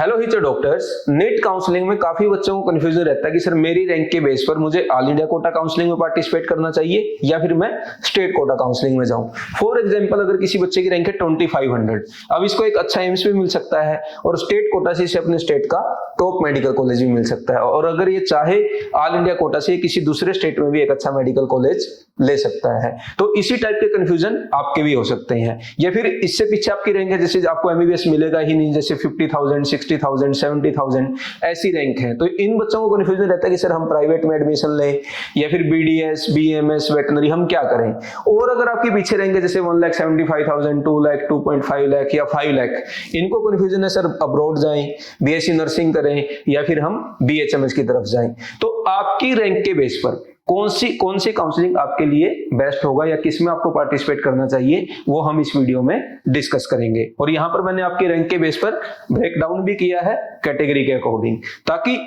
Hello हिटर doctors, NEET counselling में काफी बच्चों को कंफ्यूजन रहता है कि सर मेरी रैंक के बेस पर मुझे ऑल इंडिया कोटा काउंसलिंग में पार्टिसिपेट करना चाहिए या फिर मैं स्टेट कोटा काउंसलिंग में जाऊं। फॉर एग्जांपल, अगर किसी बच्चे की रैंक है 2500, अब इसको एक अच्छा एम्स भी मिल सकता है और स्टेट कोटा से इसे अपने स्टेट का टॉप मेडिकल कॉलेज भी मिल सकता है, और अगर ये चाहे ऑल इंडिया कोटा से किसी दूसरे स्टेट में भी एक अच्छा मेडिकल कॉलेज ले सकता है। तो इसी टाइप के कंफ्यूजन आपके भी हो सकते हैं, या फिर इससे पीछे आपकी रैंक है जैसे आपको एमबीबीएस मिलेगा ही नहीं, जैसे 50,000, 60,000, 70,000 ऐसी रैंक है, तो इन बच्चों को कंफ्यूजन रहता है कि सर हम प्राइवेट में एडमिशन लें या फिर बीडीएस, बीएमएस, वेटनरी हम क्या करें। और अगर आपके पीछे रैंक है जैसे 1,75,000, 2 लाख, 2.5 लाख या 5 लाख, इनको कंफ्यूजन है सर अब्रॉड जाएं, बीएससी नर्सिंग करें या फिर हम बीएचएमएस की तरफ जाएं। तो आपकी रैंक के बेस पर कौन सी काउंसलिंग आपके लिए बेस्ट होगा या किस में आपको पार्टिसिपेट करना चाहिए, वो हम इस वीडियो में डिस्कस करेंगे। और यहां पर मैंने आपके रैंक के बेस पर ब्रेक डाउन भी किया है कैटेगरी के अकॉर्डिंग, ताकि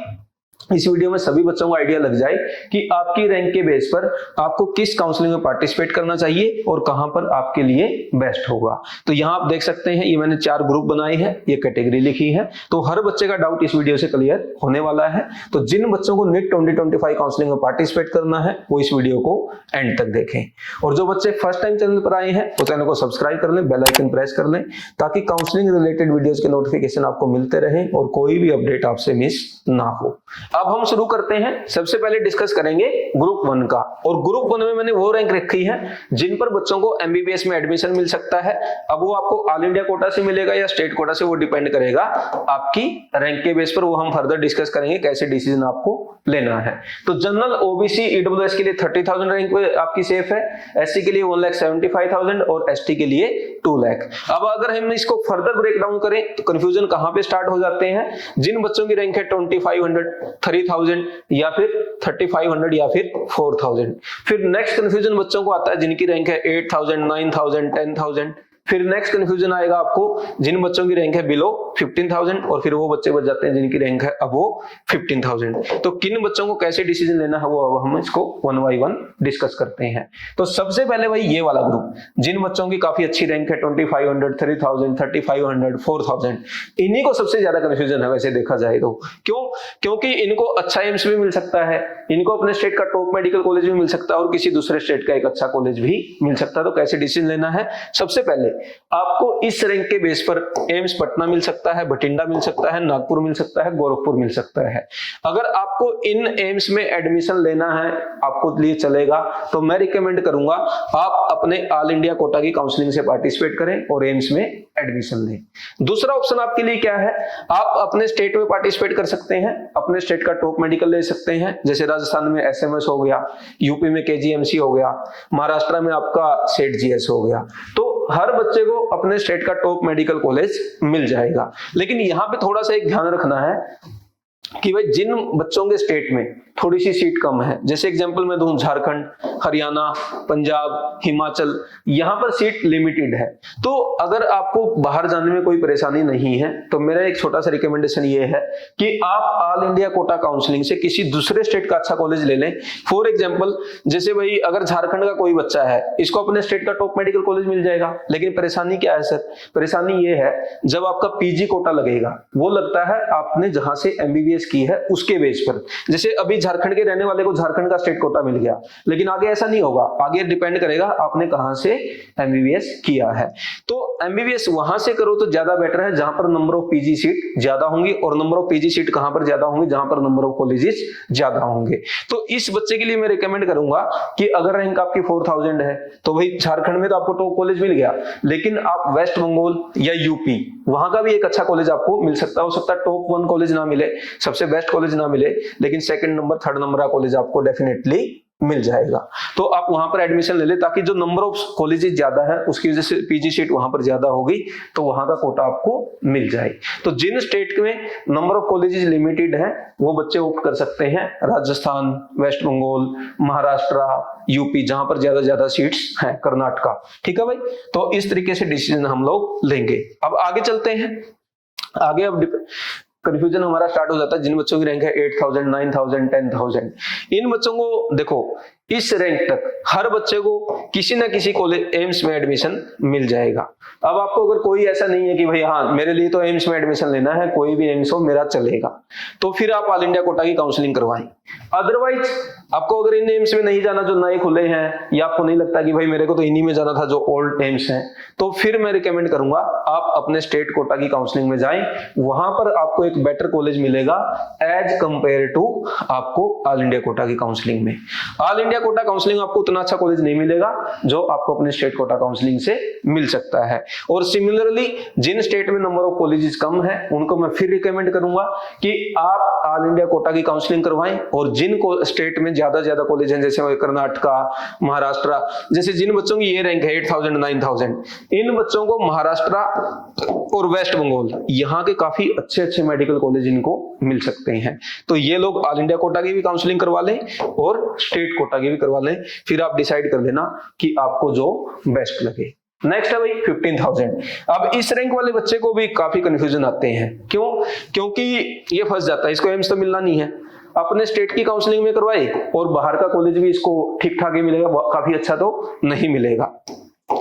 इस वीडियो में सभी बच्चों को आइडिया लग जाए कि आपकी रैंक के बेस पर आपको किस काउंसलिंग में पार्टिसिपेट करना चाहिए और कहां पर आपके लिए बेस्ट होगा। तो यहां आप देख सकते हैं, ये मैंने 4 ग्रुप बनाए हैं, ये कैटेगरी लिखी है, तो हर बच्चे का डाउट इस वीडियो से क्लियर होने वाला है। तो जिन बच्चों को नीट 2025 काउंसलिंग में पार्टिसिपेट करना है वो इस वीडियो को एंड तक देखें, और जो बच्चे फर्स्ट टाइम चैनल पर आए हैं वो चैनल को सब्सक्राइब कर लें, बेल आइकन प्रेस कर लें, ताकि काउंसलिंग रिलेटेड वीडियोस के नोटिफिकेशन आपको मिलते रहें और कोई भी अपडेट आपसे मिस ना हो। अब हम शुरू करते हैं। सबसे पहले डिस्कस करेंगे ग्रुप 1 का, और ग्रुप 1 में मैंने वो रैंक रखी है जिन पर बच्चों को एमबीबीएस में एडमिशन मिल सकता है। अब वो आपको ऑल इंडिया कोटा से मिलेगा या स्टेट कोटा से, वो डिपेंड करेगा आपकी रैंक के बेस पर, वो हम फर्दर डिस्कस करेंगे कैसे डिसीजन आपको लेना है। तो जनरल, ओबीसी, ईडब्ल्यूएस के लिए 30,000 रैंक पे आपकी सेफ है, एससी के लिए 1,75,000 और एसटी के लिए 2 लाख। अब अगर हम इसको फर्दर ब्रेक डाउन करें तो कंफ्यूजन कहां पे स्टार्ट हो जाते हैं। जिन बच्चों की रैंक है 2500, 3000 या फिर 3500 या फिर 4000। फिर नेक्स्ट कंफ्यूजन बच्चों को आता है जिनकी रैंक है 8000, 9000, 10,000। फिर नेक्स्ट कंफ्यूजन आएगा आपको जिन बच्चों की रैंक है बिलो 15,000, और फिर वो बच्चे बच जाते हैं जिनकी रैंक है अब वो 15,000। तो किन बच्चों को कैसे डिसीजन लेना है वो अब हम इसको 1 by 1 डिस्कस करते हैं। तो सबसे पहले भाई ये वाला ग्रुप, जिन बच्चों की काफी अच्छी रैंक है 2500, 3000, 3500, 4000, इन्हीं को सबसे ज्यादा कंफ्यूजन है वैसे देखा जाए तो। क्यों? क्योंकि इनको अच्छा एम्स भी मिल सकता है, इनको अपने स्टेट का टॉप मेडिकल कॉलेज भी मिल सकता है और किसी दूसरे स्टेट का एक अच्छा कॉलेज भी मिल सकता है। तो कैसे डिसीजन लेना है? सबसे पहले आपको इस रैंक के बेस पर एम्स पटना मिल सकता है, बठिंडा मिल सकता है, नागपुर मिल सकता है, गोरखपुर मिल सकता है। अगर आपको इन एम्स में एडमिशन लेना है, आपको लिए चलेगा, तो मैं रिकमेंड करूंगा आप अपने ऑल इंडिया कोटा की काउंसलिंग से पार्टिसिपेट करें और एम्स में एडमिशन लें। दूसरा ऑप्शन आपके लिए क्या है, आप अपने स्टेट में पार्टिसिपेट कर सकते हैं, अपने स्टेट का टॉप मेडिकल ले सकते हैं, जैसे राजस्थान में एसएमएस हो गया, यूपी में केजीएमसी हो गया, महाराष्ट्र में आपका सेट जीएस हो गया। तो हर बच्चे को अपने स्टेट का टॉप मेडिकल कॉलेज मिल जाएगा। लेकिन यहां पे थोड़ा सा एक ध्यान रखना है कि भाई जिन बच्चों के स्टेट में थोड़ी सी सीट कम है, जैसे एग्जांपल मैं दूं झारखंड, हरियाणा, पंजाब, हिमाचल, यहां पर सीट लिमिटेड है। तो अगर आपको बाहर जाने में कोई परेशानी नहीं है तो मेरा एक छोटा सा रिकमेंडेशन ये है कि आप ऑल इंडिया कोटा काउंसलिंग से किसी दूसरे स्टेट का अच्छा कॉलेज ले लें। फॉर एग्जाम्पल, जैसे भाई अगर झारखंड का कोई बच्चा है, इसको अपने स्टेट का टॉप मेडिकल कॉलेज मिल जाएगा, लेकिन परेशानी क्या है सर? परेशानी ये है जब आपका पीजी कोटा लगेगा, वो लगता है आपने जहां से एमबीबीएस की है उसके बेस पर। जैसे अभी झारखंड के रहने वाले को झारखंड का स्टेट कोटा मिल गया, लेकिन आगे ऐसा नहीं होगा, आगे डिपेंड करेगा आपने कहां से एमबीबीएस किया है। तो एमबीबीएस वहां से करो तो ज्यादा बेटर है जहां पर नंबर ऑफ पीजी सीट ज्यादा होंगी, और नंबर ऑफ पीजी सीट कहां पर ज्यादा होंगी? जहां पर नंबर ऑफ कॉलेजेस ज्यादा होंगे। तो इस बच्चे के लिए मैं रिकमेंड करूंगा कि अगर रैंक आपकी 4000 है तो भाई झारखंड में तो आपको टॉप कॉलेज मिल गया, लेकिन आप वेस्ट बंगाल या यूपी, वहां का भी एक अच्छा कॉलेज आपको मिल सकता है। हो सकता है टॉप 1 कॉलेज ना मिले, सबसे बेस्ट कॉलेज ना मिले, लेकिन सेकंड नंबर, थर्ड नंबर का कॉलेज आपको डेफिनेटली मिल जाएगा। तो आप वहां पर एडमिशन ले ले, ताकि जो नंबर ऑफ कॉलेजेस ज्यादा है उसकी वजह से पीजी सीट वहां पर ज्यादा होगी, तो वहां का कोटा आपको मिल जाए। तो जिन स्टेट में नंबर ऑफ कॉलेजेस लिमिटेड है वो बच्चे ऑप्ट कर सकते हैं राजस्थान, वेस्ट बंगाल, महाराष्ट्र, यूपी, जहां पर ज्यादा सीट्स हैं, कर्नाटका। ठीक है भाई, तो इस तरीके से डिसीजन हम लोग लेंगे। अब आगे चलते हैं। आगे अब कंफ्यूजन हमारा स्टार्ट हो जाता है जिन बच्चों की रैंक है 8000, 9000, 10,000। इन बच्चों को देखो, इस रैंक तक हर बच्चे को किसी ना किसी कॉलेज एम्स में एडमिशन मिल जाएगा। अब आपको अगर कोई ऐसा नहीं है कि भाई हाँ मेरे लिए तो एम्स में एडमिशन लेना है, कोई भी एम्स हो मेरा चलेगा, तो फिर आप ऑल इंडिया कोटा की काउंसलिंग करवाएं। अदरवाइज आपको अगर इन एम्स में नहीं जाना जो नए खुले हैं, या आपको नहीं लगता कि भाई मेरे को तो इन्हीं में जाना था जो ओल्ड एम्स हैं, तो फिर मैं रिकमेंड करूंगा आप अपने स्टेट कोटा की काउंसलिंग में जाएं। वहां पर आपको एक बेटर कॉलेज मिलेगा एज कंपेयर टू आपको ऑल इंडिया कोटा की काउंसलिंग में। ऑल इंडिया कोटा काउंसलिंग आपको उतना अच्छा कॉलेज नहीं मिलेगा जो आपको अपने स्टेट कोटा काउंसलिंग से मिल सकता है। और सिमिलरली जिन स्टेट में नंबर ऑफ कॉलेजेस कम है उनको मैं फिर रिकमेंड करूंगा कि आप ऑल इंडिया कोटा की काउंसलिंग करवाएं। और जिन स्टेट में ज्यादा कॉलेज हैं जैसे कर्नाटका, महाराष्ट्र, जैसे जिन बच्चों की ये रैंक है 8000 9000, इन बच्चों को महाराष्ट्र और वेस्ट बंगाल यहाँ के काफी अच्छे मेडिकल कॉलेज इनको मिल सकते हैं। तो ये लोग ऑल इंडिया कोटा की भी काउंसलिंग करवा लें और स्टेट कोटा की भी करवा लें, फिर आप डिसाइड कर लेना कि आपको जो बेस्ट लगे। नेक्स्ट है भाई 15,000। अब इस रैंक वाले बच्चे को भी काफी कंफ्यूजन आते हैं। क्यों? क्योंकि ये फंस जाता है, इसको एम्स तो मिलना नहीं है, अपने स्टेट की काउंसलिंग में करवाए और बाहर का कॉलेज भी इसको ठीक ठाक ही मिलेगा, काफी अच्छा तो नहीं मिलेगा,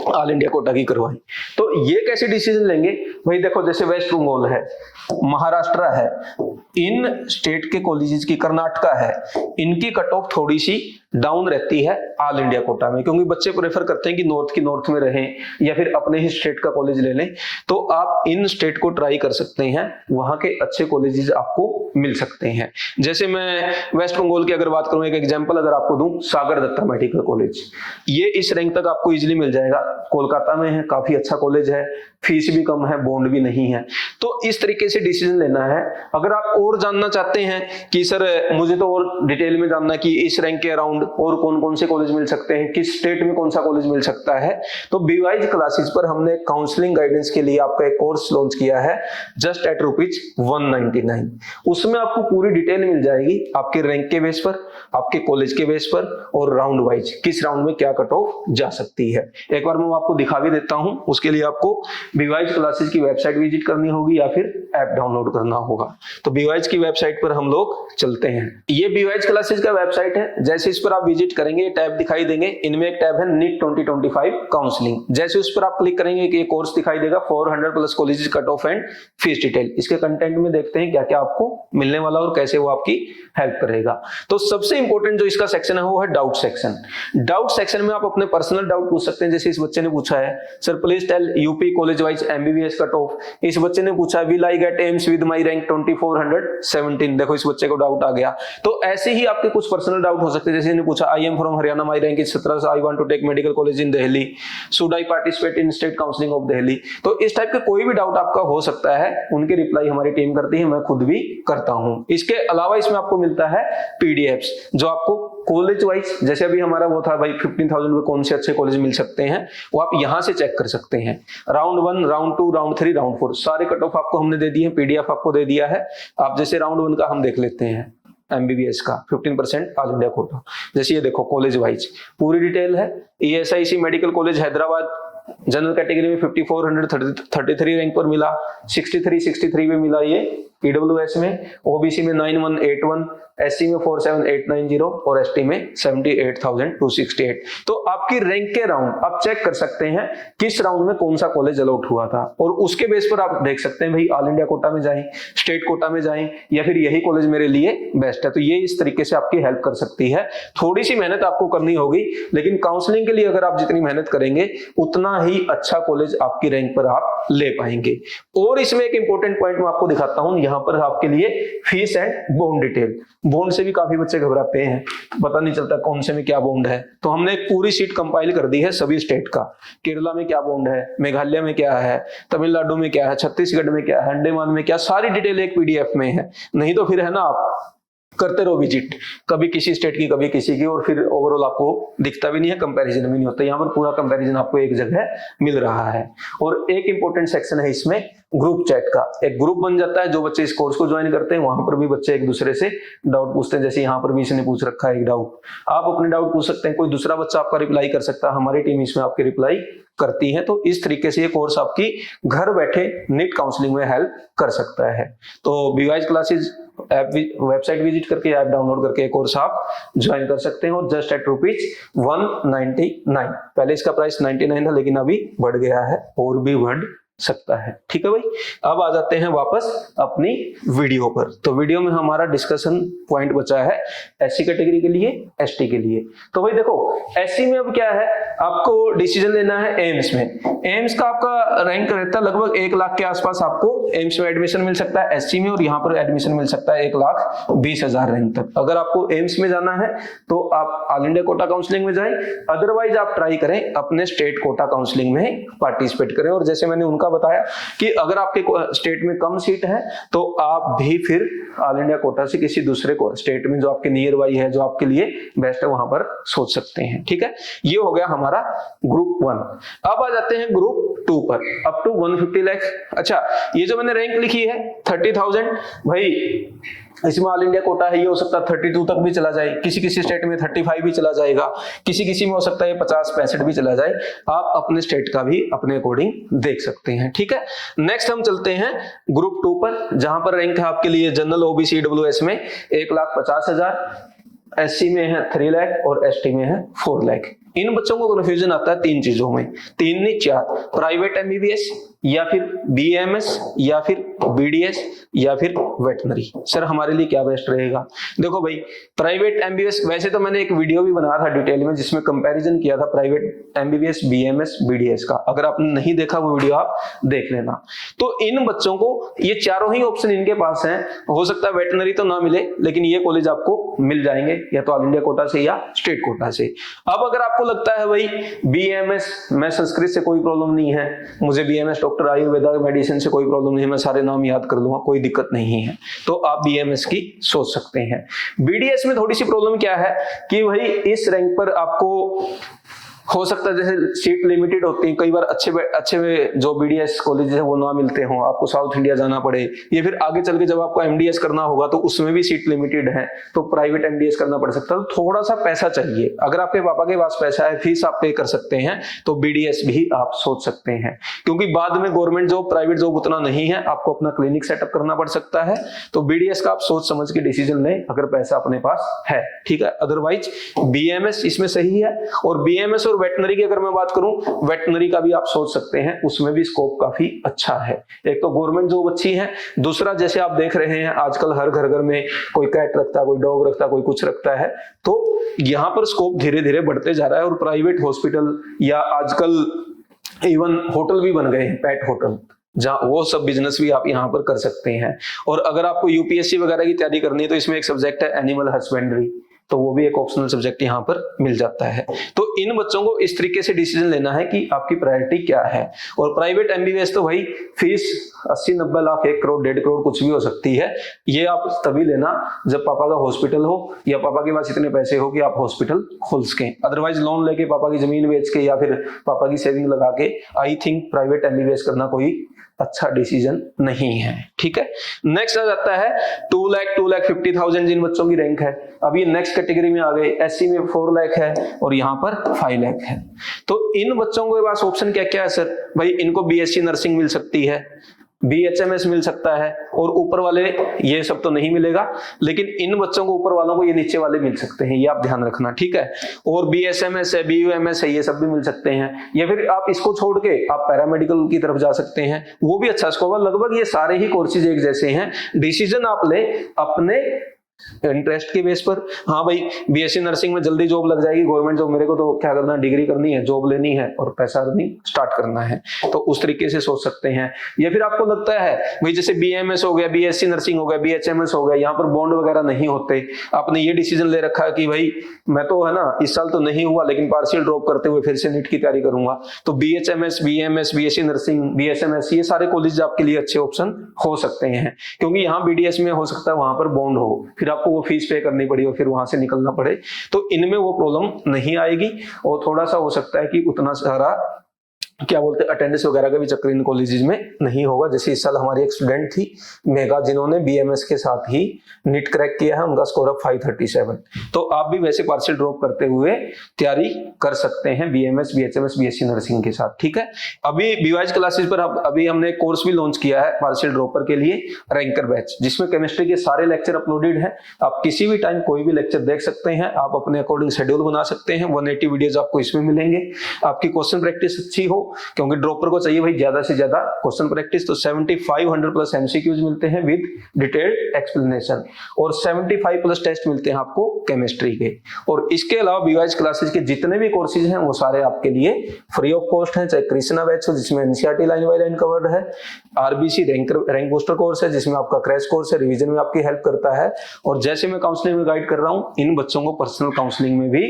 ऑल इंडिया कोटा की करवाएं। तो ये कैसे डिसीजन लेंगे भाई? देखो जैसे वेस्ट बंगाल है, महाराष्ट्र है, इन स्टेट के कॉलेजेस की, कर्नाटका है, इनकी कट ऑफ थोड़ी सी डाउन रहती है ऑल इंडिया कोटा में, क्योंकि बच्चे प्रेफर करते हैं कि नॉर्थ में रहें या फिर अपने ही स्टेट का कॉलेज ले लें। तो आप इन स्टेट को ट्राई कर सकते हैं, वहां के अच्छे कॉलेजेस आपको मिल सकते हैं। जैसे मैं वेस्ट बंगाल की अगर बात करूं, एक एग्जांपल अगर आपको दूं, सागर दत्ता मेडिकल कॉलेज, ये इस रैंक तक आपको इजीली मिल जाएगा, कोलकाता में है, काफी अच्छा कॉलेज है, फीस भी कम है, बॉन्ड भी नहीं है। तो इस तरीके से डिसीजन लेना है। अगर आप और जानना चाहते हैं कि सर मुझे तो और डिटेल में जानना कि इस रैंक के अराउंड और कौन कौन से कॉलेज मिल सकते हैं, किस स्टेट में कौन सा कॉलेज मिल सकता है, तो बीवाइज क्लासेस पर हमने काउंसलिंग गाइडेंस के लिए आपका एक कोर्स लॉन्च किया है जस्ट एट ₹199। उसमें आपको पूरी डिटेल मिल जाएगी, आपके रैंक के बेस पर, आपके कॉलेज के बेस पर और राउंड वाइज किस राउंड में क्या कट ऑफ जा सकती है। एक बार मैं आपको दिखा भी देता हूं। उसके लिए आपको बीवाइज क्लासेस की वेबसाइट विजिट करनी होगी या फिर ऐप डाउनलोड करना होगा। तो बीवाइज की वेबसाइट पर हम लोग चलते हैं। ये बीवाइज क्लासेस का वेबसाइट है। जैसे इस पर आप विजिट करेंगे, टैब दिखाई देंगे, इनमें एक टैब है नीट 2025 काउंसलिंग। जैसे उस पर आप क्लिक करेंगे कि ये कोर्स दिखाई देगा 400+ colleges cut off and fees detail. इसके कंटेंट में देखते हैं क्या क्या आपको मिलने वाला और कैसे वो आपकी हेल्प करेगा। तो सबसे इंपॉर्टेंट जो इसका सेक्शन है वो है डाउट सेक्शन। डाउट सेक्शन में आप अपने पर्सनल डाउट पूछ सकते हैं। जैसे इस बच्चे ने पूछा है, sir please tell UP college wise MBBS cut off. इस बच्चे ने पूछा will I get AIIMS with my rank 2417। देखो इस बच्चे को डाउट आ गया। तो ऐसे ही आपके कुछ पर्सनल डाउट हो सकते हैं। जैसे इन्होंने पूछा I am from Haryana, my rank is 17, I want to take medical college in Delhi, should I participate in state counselling of Delhi. तो इस टाइप के कोई भी डाउट आपका हो सकता है, उनके रिप्लाई हमारी टीम करती है, मैं खुद भी करता हूं। इसके अलावा इसमें आपको मिलता है पीडीएफ्स जो आपको कॉलेज वाइज, जैसे अभी हमारा वो था भाई 15,000 में कौन से अच्छे कॉलेज मिल सकते हैं, वो आप यहां से चेक कर सकते हैं। राउंड 1, राउंड 2, राउंड 3, राउंड 4 सारे कट ऑफ आपको हमने दे दिए हैं, पीडीएफ आपको दे दिया है। आप जैसे राउंड 1 का हम देख लेते हैं, एमबीबीएस का 15% ऑल इंडिया कोटा। जैसे ये देखो कॉलेज वाइज पूरी डिटेल है। ESIC medical college Hyderabad general category में 5433 रैंक पर मिला, 63 में मिला ये ईडब्ल्यूएस में, ओबीसी में 9181, एससी में 47890 और एसटी में 78,268। तो आपकी रैंक के राउंड आप चेक कर सकते हैं किस राउंड में कौन सा कॉलेज अलॉट हुआ था, और उसके बेस पर आप देख सकते हैं भाई ऑल इंडिया कोटा में जाएं, स्टेट कोटा में जाएं, या फिर यही कॉलेज मेरे लिए बेस्ट है। तो ये इस तरीके से आपकी हेल्प कर सकती है। थोड़ी सी मेहनत आपको करनी होगी, लेकिन काउंसलिंग के लिए अगर आप जितनी मेहनत करेंगे उतना ही अच्छा कॉलेज आपकी रैंक पर आप ले पाएंगे। और इसमें एक इंपॉर्टेंट पॉइंट मैं आपको दिखाता हूं, यहां पर आपके लिए fees and bond detail. Bond से भी काफी बच्चे घबराते हैं, पता नहीं चलता कौन से में क्या बॉन्ड है। तो हमने एक पूरी शीट कंपाइल कर दी है सभी स्टेट का, केरला में क्या बॉन्ड है, मेघालय में क्या है, तमिलनाडु में क्या है, छत्तीसगढ़ में क्या है, अंडमान में क्या, सारी डिटेल एक पीडीएफ में है। नहीं तो फिर है ना आप करते रहो विजिट, कभी किसी स्टेट की कभी किसी की, और फिर ओवरऑल आपको दिखता भी नहीं है, कंपैरिजन भी नहीं होता। यहाँ पर पूरा कंपैरिजन आपको एक जगह मिल रहा है। और एक इंपॉर्टेंट सेक्शन है इसमें ग्रुप चैट का। एक ग्रुप बन जाता है, जो बच्चे इस कोर्स को ज्वाइन करते हैं वहां पर भी बच्चे एक दूसरे से डाउट पूछते हैं। जैसे यहाँ पर भी इसने पूछ रखा है एक डाउट, आप अपने डाउट पूछ सकते हैं, कोई दूसरा बच्चा आपका रिप्लाई कर सकता है, हमारी टीम इसमें आपकी रिप्लाई करती है। तो इस तरीके से ये कोर्स आपकी घर बैठे नीट काउंसलिंग में हेल्प कर सकता है। तो बीवाइज क्लासेस ऐप वेबसाइट विजिट करके ऐप डाउनलोड करके कोर्स आप ज्वाइन कर सकते हैं और जस्ट एट ₹199। पहले इसका प्राइस 99 था लेकिन अभी बढ़ गया है और भी बढ़ सकता है। ठीक है भाई, अब आ जाते हैं वापस अपनी वीडियो पर। तो वीडियो में हमारा डिस्कशन पॉइंट बचा है एससी कैटेगरी के लिए, एसटी के लिए। तो भाई देखो एससी में अब क्या है, आपको डिसीजन लेना है एम्स में। एम्स का आपका रैंक रहता है लगभग 1 लाख के आसपास, आपको एम्स में एडमिशन मिल सकता है एससी में, और यहाँ पर एडमिशन मिल सकता है 1,20,000 रैंक तक। अगर आपको एम्स में जाना है तो आप ऑल इंडिया कोटा काउंसलिंग में जाएं, अदरवाइज आप ट्राई करें अपने स्टेट कोटा काउंसलिंग में पार्टिसिपेट करें। और जैसे मैंने उनका बताया कि अगर आपके स्टेट में कम सीट है तो आप भी फिर ऑल इंडिया कोटा से किसी दूसरे स्टेट में जो आपके नियर बाई है, जो आपके लिए बेस्ट है, वहां पर सोच सकते हैं। ठीक है, ये हो गया हमारा ग्रुप 1। अब आ जाते हैं ग्रुप 2 पर, अप टू 150 लाख। अच्छा, ये जो मैंने रैंक लिखी है 30,000, भाई इसमें ऑल इंडिया कोटा है, ये हो सकता है 32 तक भी चला जाए, किसी किसी स्टेट में 35 भी चला जाएगा, किसी किसी में हो सकता है 50-65 भी चला जाए। आप अपने स्टेट का भी अपने अकॉर्डिंग देख सकते हैं। ठीक है, नेक्स्ट हम चलते हैं ग्रुप 2 पर, जहां पर रैंक है आपके लिए जनरल ओबीसी ईडब्ल्यूएस में 1,50,000, एससी में है 3 लाख और एसटी में है 4 लाख। इन बच्चों को कंफ्यूजन आता है 3 चीजों में, 3 नहीं 4, प्राइवेट एमबीबीएस या फिर बीएमएस या फिर बीडीएस या फिर वेटनरी। सर हमारे लिए क्या बेस्ट रहेगा? देखो भाई, प्राइवेट एमबीबीएस, वैसे तो मैंने एक वीडियो भी बनाया था डिटेल में जिसमें कंपैरिजन किया था प्राइवेट एमबीबीएस, बीएमएस, बीडीएस का। अगर आपने नहीं देखा वो वीडियो आप देख लेना। तो इन बच्चों को ये चारों ही ऑप्शन इनके पास हैं। हो सकता है वेटनरी तो ना मिले, लेकिन ये कॉलेज आपको मिल जाएंगे या तो ऑल इंडिया कोटा से या स्टेट कोटा से। अब अगर आपको लगता है भाई बीएमएस, मैं संस्कृत से कोई प्रॉब्लम नहीं है, मुझे बीएमएस डॉक्टर आयुर्वेदा मेडिसिन से कोई प्रॉब्लम नहीं है, मैं सारे नाम याद कर लूंगा, कोई दिक्कत नहीं है, तो आप बीएमएस की सोच सकते हैं। बीडीएस में थोड़ी सी प्रॉब्लम क्या है कि भाई इस रैंक पर आपको हो सकता है जैसे सीट लिमिटेड होती है, कई बार अच्छे जो बीडीएस कॉलेज है वो ना मिलते हो, आपको साउथ इंडिया जाना पड़े, या फिर आगे चल के जब आपको एमडीएस करना होगा तो उसमें भी सीट लिमिटेड है, तो प्राइवेट एमडीएस करना पड़ सकता है। तो थोड़ा सा पैसा चाहिए। अगर आपके पापा के पास पैसा है, फीस आप पे कर सकते हैं, तो बीडीएस भी आप सोच सकते हैं, क्योंकि बाद में गवर्नमेंट जॉब, प्राइवेट जॉब उतना नहीं है, आपको अपना क्लिनिक सेटअप करना पड़ सकता है। तो बीडीएस का आप सोच समझ के डिसीजन लें अगर पैसा अपने पास है। ठीक है, अदरवाइज बीएमएस इसमें सही है। और बीएमएस और वेटनरी की अगर मैं बात करूं, वेटनरी का भी आप सोच सकते हैं, उसमें भी स्कोप काफी अच्छा है। एक तो गवर्नमेंट जॉब अच्छी है, दूसरा जैसे आप देख रहे हैं आजकल हर घर में कोई कैट रखता है, कोई डॉग रखता है, कोई कुछ रखता है, तो यहां पर स्कोप धीरे धीरे बढ़ते जा रहा है। और प्राइवेट हॉस्पिटल या आजकल इवन होटल भी बन गए हैं, पेट होटल, जहां वो सब बिजनेस भी आप यहां पर कर सकते हैं। और अगर आपको यूपीएससी वगैरह की तैयारी करनी है तो इसमें एक सब्जेक्ट है एनिमल हस्बेंड्री, तो वो भी एक ऑप्शनल सब्जेक्ट यहाँ पर मिल जाता है। तो इन बच्चों को इस तरीके से डिसीजन लेना है कि आपकी प्रायोरिटी क्या है। और प्राइवेट एमबीबीएस तो भाई फीस 80-90 लाख, 1 करोड़, 1.5 करोड़ कुछ भी हो सकती है। ये आप तभी लेना जब पापा का हॉस्पिटल हो या पापा के पास इतने पैसे हो कि आप हॉस्पिटल खोल सकें। अदरवाइज लोन लेके पापा की जमीन बेच के या फिर पापा की सेविंग लगा के आई थिंक प्राइवेट एमबीबीएस करना कोई अच्छा डिसीजन नहीं है। ठीक है, नेक्स्ट आ जाता है 2,50,000 जिन बच्चों की रैंक है। अब ये नेक्स्ट कैटेगरी में आ गए, एससी में 4 लाख है और यहाँ पर 5 लाख है। तो इन बच्चों के पास ऑप्शन क्या क्या है सर? भाई इनको बीएससी नर्सिंग मिल सकती है, बीएचएमएस मिल सकता है, और ऊपर वाले ये सब तो नहीं मिलेगा, लेकिन इन बच्चों को, ऊपर वालों को ये नीचे वाले मिल सकते हैं, ये आप ध्यान रखना। ठीक है, और बीएसएमएस है, बीयूएमएस है, ये सब भी मिल सकते हैं। या फिर आप इसको छोड़ के आप पैरामेडिकल की तरफ जा सकते हैं, वो भी अच्छा स्कोप है। लगभग ये सारे ही कोर्सेज एक जैसे हैं। डिसीजन आप ले अपने इंटरेस्ट के बेस पर। हाँ भाई, बीएससी नर्सिंग में जल्दी जॉब लग जाएगी, गवर्नमेंट जॉब, मेरे को तो क्या करना है, डिग्री करनी है, जॉब लेनी है और पैसा अर्निंग स्टार्ट करना है, तो उस तरीके से सोच सकते हैं। या फिर आपको लगता है भाई जैसे बीएमएस हो गया, बीएससी नर्सिंग हो गया, बीएचएमएस हो गया, यहाँ पर बॉन्ड वगैरह नहीं होते, आपने ये डिसीजन ले रखा है कि भाई मैं तो है ना इस साल तो नहीं हुआ लेकिन पार्शियल ड्रॉप करते हुए फिर से नीट की तैयारी करूंगा, तो BHMS, BMS, BSc nursing, BSMS, ये सारे कॉलेज आपके लिए अच्छे ऑप्शन हो सकते हैं। क्योंकि यहाँ बीडीएस में हो सकता है वहां पर बॉन्ड हो, फिर आपको वो फीस पे करनी पड़ी और फिर वहां से निकलना पड़े, तो इनमें वो प्रॉब्लम नहीं आएगी। और थोड़ा सा हो सकता है कि उतना सारा क्या बोलते हैं अटेंडेंस वगैरह का भी चक्कर इन कॉलेजेस में नहीं होगा। जैसे इस साल हमारी एक स्टूडेंट थी मेगा, जिन्होंने बीएमएस के साथ ही नीट क्रैक किया है, उनका स्कोर अब 537। तो आप भी वैसे पार्शियल ड्रॉप करते हुए तैयारी कर सकते हैं बीएमएस, बीएचएमएस, बीएससी नर्सिंग के साथ, ठीक है। अभी बीवाइज क्लासेस पर अभी हमने कोर्स भी लॉन्च किया है पार्शियल ड्रॉपर के लिए, रैंकर बैच, जिसमें केमिस्ट्री के सारे लेक्चर अपलोडेड हैं। आप किसी भी टाइम कोई भी लेक्चर देख सकते हैं, आप अपने अकॉर्डिंग शेड्यूल बना सकते हैं। 180 वीडियोज आपको इसमें मिलेंगे। आपकी क्वेश्चन प्रैक्टिस अच्छी हो, क्योंकि ड्रॉपर को चाहिए भाई ज्यादा से ज्यादा क्वेश्चन प्रैक्टिस, तो 7500 प्लस एमसीक्यूज मिलते हैं विद डिटेल्ड एक्सप्लेनेशन, और 75 प्लस टेस्ट मिलते हैं आपको केमिस्ट्री के। और इसके अलावा बीवाइज क्लासेस के जितने भी कोर्सेज हैं वो सारे आपके लिए फ्री ऑफ कॉस्ट हैं। चाहे कृष्णा बैच हो जिसमें NCERT line by line covered है, आरबीसी रैंक बूस्टर कोर्स है जिसमें आपका क्रैश कोर्स है, रिवीजन में आपकी हेल्प करता है, और जैसे मैं काउंसलिंग में गाइड कर रहा हूं, इन बच्चों को पर्सनल काउंसलिंग में भी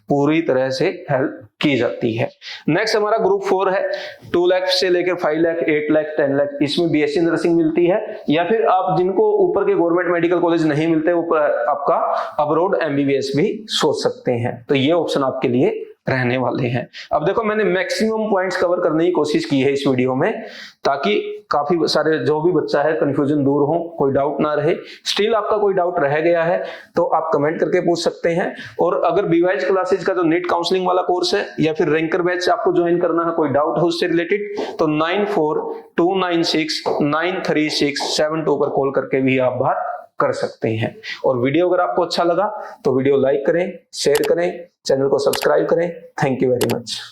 पूरी तरह से हेल्प की जाती है। नेक्स्ट हमारा ग्रुप 4 है, 2 लाख से लेकर 5 लाख, 8 लाख, 10 लाख, इसमें बीएससी नर्सिंग मिलती है, या फिर आप जिनको ऊपर के गवर्नमेंट मेडिकल कॉलेज नहीं मिलते, ऊपर आपका अब्रॉड एमबीबीएस भी सोच सकते हैं। तो ये ऑप्शन आपके लिए रहने वाले हैं। अब देखो मैंने मैक्सिमम पॉइंट्स कवर करने की कोशिश की है इस वीडियो में, ताकि काफी सारे जो भी बच्चा है कंफ्यूजन दूर हो, कोई डाउट ना रहे। स्टिल आपका कोई डाउट रह गया है तो आप कमेंट करके पूछ सकते हैं। और अगर बीवाइज क्लासेज का जो नीट काउंसलिंग वाला कोर्स है या फिर रैंकर बैच आपको ज्वाइन करना है, कोई डाउट हो उससे रिलेटेड, तो 9429693672 पर कॉल करके भी आप बात कर सकते हैं। और वीडियो अगर आपको अच्छा लगा तो वीडियो लाइक करें, शेयर करें, चैनल को सब्सक्राइब करें। Thank you very much.